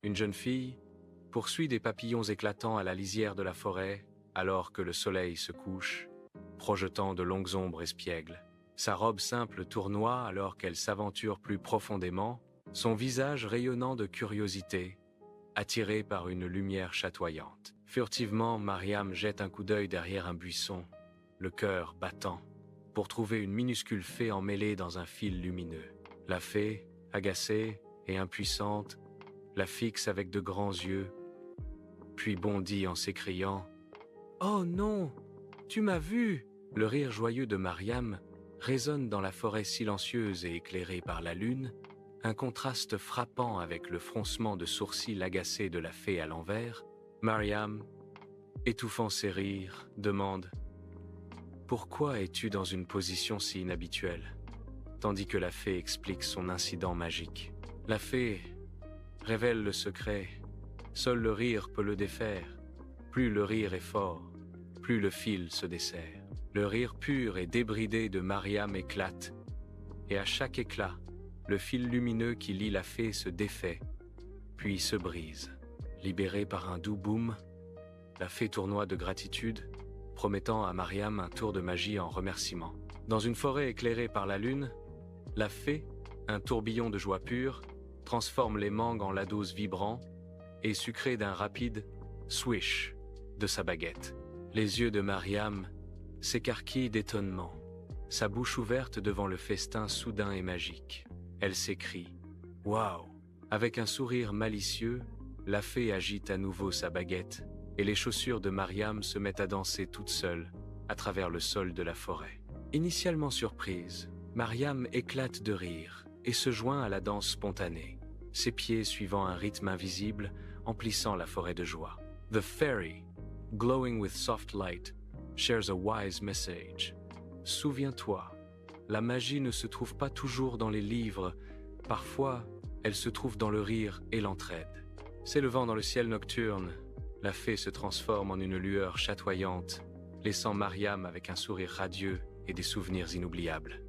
Une jeune fille poursuit des papillons éclatants à la lisière de la forêt alors que le soleil se couche, projetant de longues ombres espiègles. Sa robe simple tournoie alors qu'elle s'aventure plus profondément, son visage rayonnant de curiosité, attiré par une lumière chatoyante. Furtivement, Mariam jette un coup d'œil derrière un buisson, le cœur battant, pour trouver une minuscule fée emmêlée dans un fil lumineux. La fée, agacée et impuissante, la fixe avec de grands yeux, puis bondit en s'écriant « Oh non, tu m'as vu !» Le rire joyeux de Mariam résonne dans la forêt silencieuse et éclairée par la lune, un contraste frappant avec le froncement de sourcils agacé de la fée à l'envers. Mariam, étouffant ses rires, demande « Pourquoi es-tu dans une position si inhabituelle ?» tandis que la fée explique son incident magique. La fée révèle le secret. Seul le rire peut le défaire. Plus le rire est fort, plus le fil se dessert. Le rire pur et débridé de Mariam éclate, et à chaque éclat, le fil lumineux qui lie la fée se défait, puis se brise. Libérée par un doux boum, la fée tournoie de gratitude, promettant à Mariam un tour de magie en remerciement. Dans une forêt éclairée par la lune, la fée, un tourbillon de joie pure, transforme les mangues en lados vibrants et sucrés d'un rapide swish de sa baguette. Les yeux de Mariam s'écarquillent d'étonnement, sa bouche ouverte devant le festin soudain et magique. Elle s'écrie « Waouh !» Avec un sourire malicieux, la fée agite à nouveau sa baguette et les chaussures de Mariam se mettent à danser toutes seules à travers le sol de la forêt. Initialement surprise, Mariam éclate de rire et se joint à la danse spontanée, ses pieds suivant un rythme invisible, emplissant la forêt de joie. The fairy, glowing with soft light, shares a wise message. Souviens-toi, la magie ne se trouve pas toujours dans les livres, parfois elle se trouve dans le rire et l'entraide. S'élevant dans le ciel nocturne, la fée se transforme en une lueur chatoyante, laissant Mariam avec un sourire radieux et des souvenirs inoubliables.